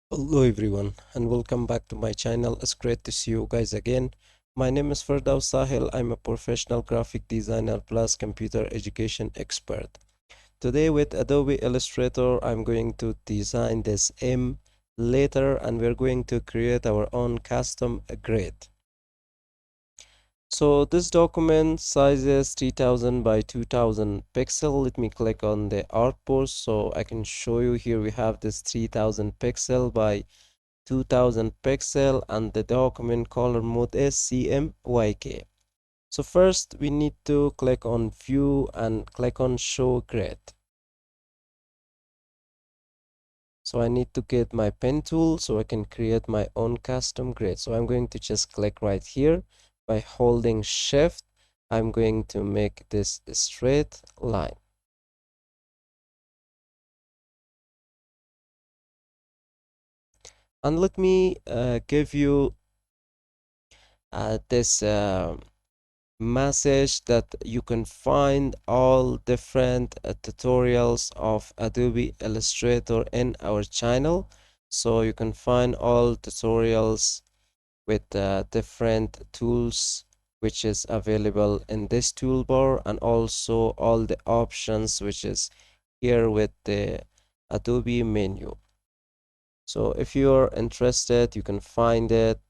Hello everyone and welcome back to my channel. It's great to see you guys again. My name is Ferdaus Sahil. I'm a professional graphic designer plus computer education expert. Today with Adobe Illustrator, I'm going to design this M later and we're going to create our own custom grid. So this document size is 3000 by 2000 pixel. Let me click on the artboard so I can show you. Here we have this 3000 pixel by 2000 pixel and the document color mode is CMYK. So first we need to click on view and click on show grid. So I need to get my pen tool so I can create my own custom grid. So I'm going to just click right here by holding shift. I'm going to make this a straight line. And let me give you this message that you can find all different tutorials of Adobe Illustrator in our channel. So you can find all tutorials with different tools which is available in this toolbar, and also all the options which is here with the Adobe menu. So if you're interested, you can find it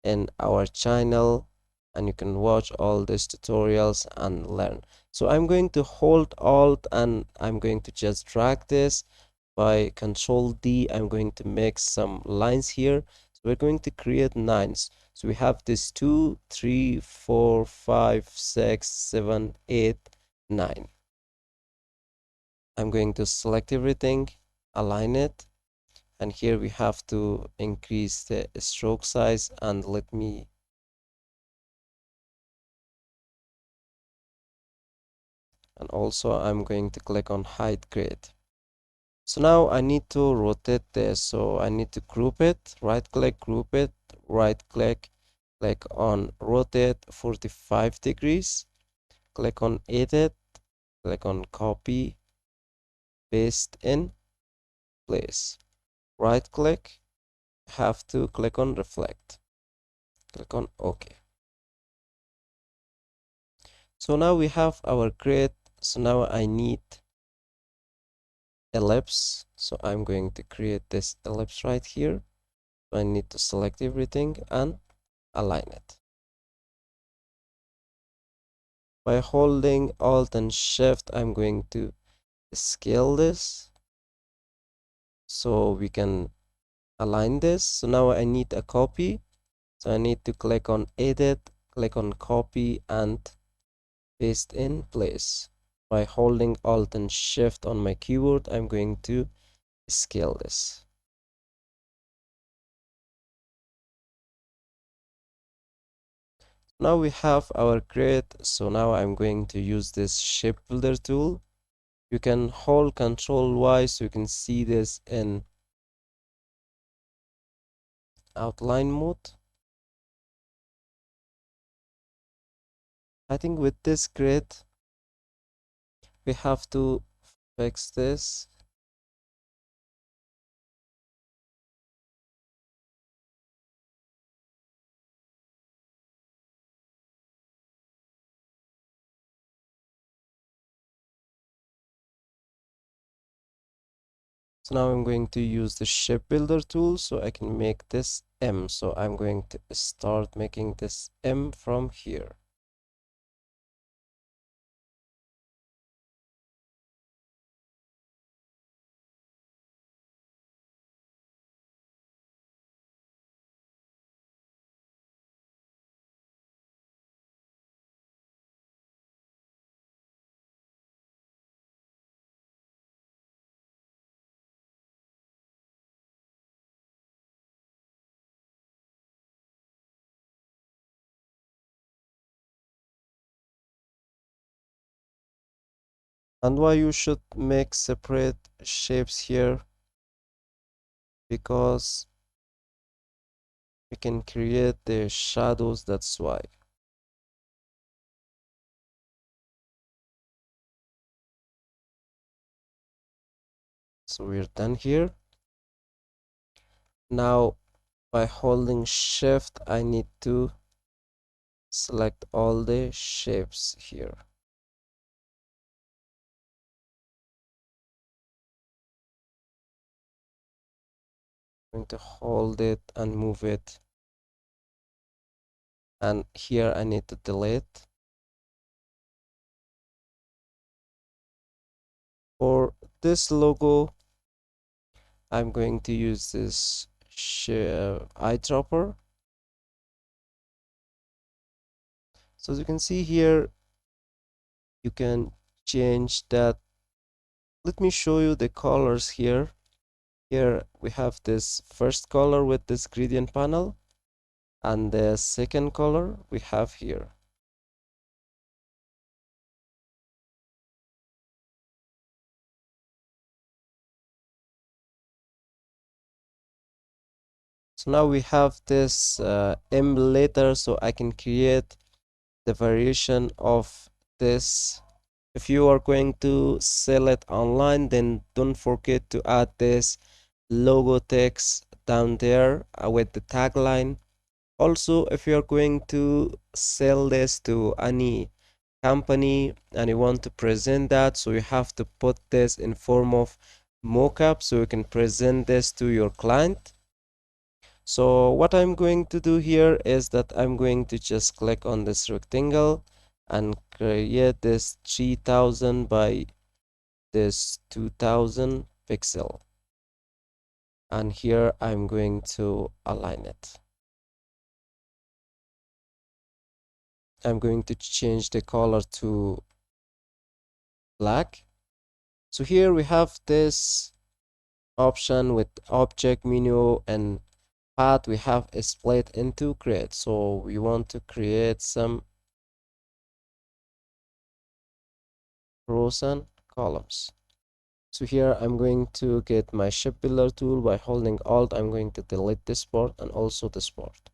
in our channel and you can watch all these tutorials and learn. So I'm going to hold Alt and I'm going to just drag this by Control D. I'm going to make some lines here. So we're going to create nines. So we have this 2, 3, 4, 5, 6, 7, 8, 9. I'm going to select everything, align it, and here we have to increase the stroke size, and let me, and also I'm going to click on hide grid. So now I need to rotate this. So I need to group it, right click, group it, right click, click on rotate 45 degrees, click on edit, click on copy, paste in place, right click, have to click on reflect, click on OK. So now we have our grid. So now I need ellipse. So I'm going to create this ellipse right here. So I need to select everything and align it. By holding Alt and Shift, I'm going to scale this so we can align this. So now I need a copy. So I need to click on Edit, click on Copy and paste in place. By holding Alt and Shift on my keyboard, I'm going to scale this. Now we have our grid. So now I'm going to use this shape builder tool. You can hold Control Y so you can see this in outline mode. I think with this grid, we have to fix this. So now I'm going to use the shape builder tool so I can make this M. So I'm going to start making this M from here. And why you should make separate shapes here? Because we can create the shadows, that's why. So we're done here. Now by holding shift, I need to select all the shapes here. I'm going to hold it and move it. And here I need to delete. For this logo, I'm going to use this eyedropper. So as you can see here, you can change that. Let me show you the colors here. Here we have this first color with this gradient panel, and the second color we have here. So now we have this emulator, so I can create the variation of this. If you are going to sell it online, then don't forget to add this logo text down there with the tagline. Also, if you are going to sell this to any company and you want to present that, so you have to put this in form of mockup so you can present this to your client. So what I'm going to do here is that I'm going to just click on this rectangle and create this 3000 by this 2000 pixel, and here I'm going to align it. I'm going to change the color to black. So here we have this option with object menu and path. We have a split into create, so we want to create some rows and columns. So here I'm going to get my shape builder tool. By holding alt, I'm going to delete this part and also this part.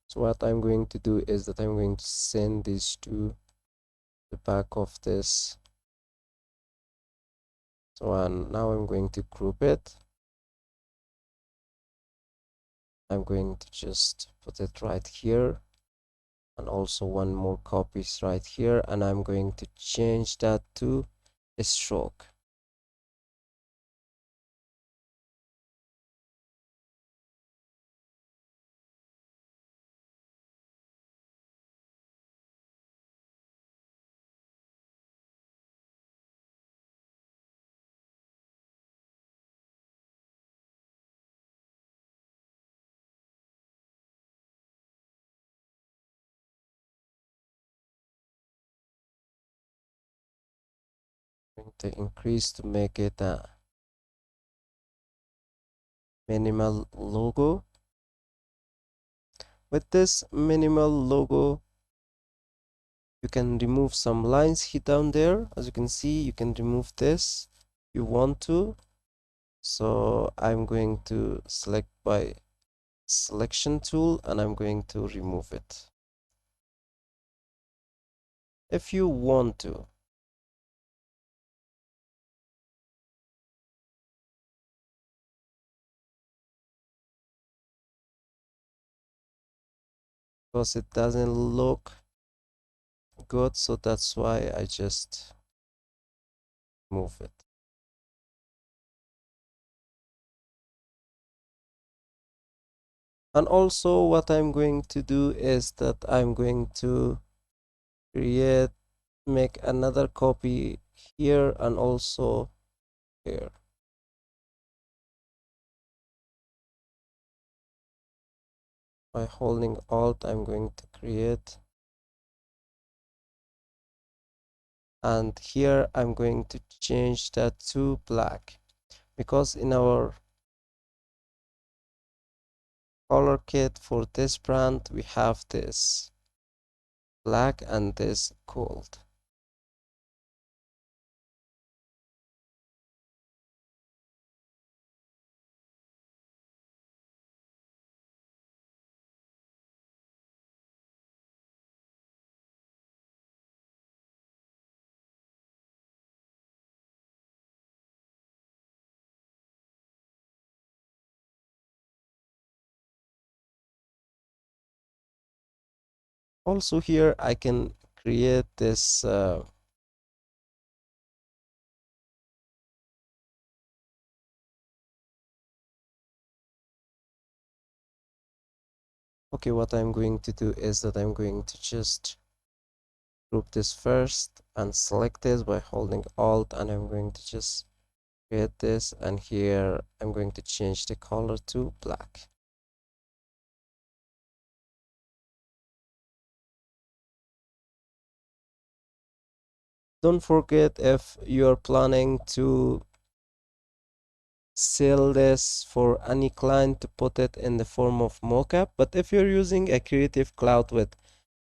So what I'm going to do is that I'm going to send this to the back of this. So and now I'm going to group it. I'm going to just put it right here, and also one more copies right here, and I'm going to change that to a stroke. I'm going to increase to make it a minimal logo. With this minimal logo, you can remove some lines here down there. As you can see, you can remove this if you want to. So I'm going to select by selection tool and I'm going to remove it if you want to. Because it doesn't look good, so that's why I just move it. And also what I'm going to do is that I'm going to make another copy here and also here. By holding alt, I'm going to create, and here I'm going to change that to black, because in our color kit for this brand we have this black and this gold. Also here I can create this okay, what I'm going to do is that I'm going to just group this first and select this by holding Alt, and I'm going to just create this, and here I'm going to change the color to black. Don't forget, if you're planning to sell this for any client, to put it in the form of mockup. But if you're using a Creative Cloud with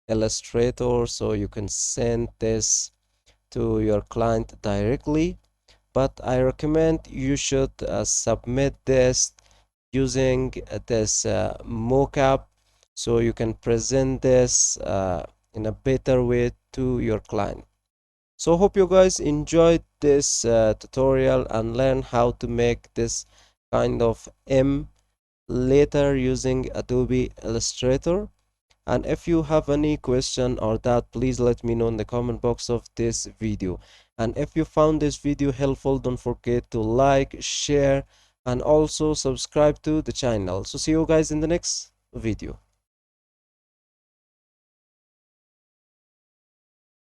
Illustrator, so you can send this to your client directly. But I recommend you should submit this using this mockup, so you can present this in a better way to your client. So hope you guys enjoyed this tutorial and learn how to make this kind of M later using Adobe Illustrator. And if you have any question or that, please let me know in the comment box of this video. And if you found this video helpful, don't forget to like, share, and also subscribe to the channel. So see you guys in the next video.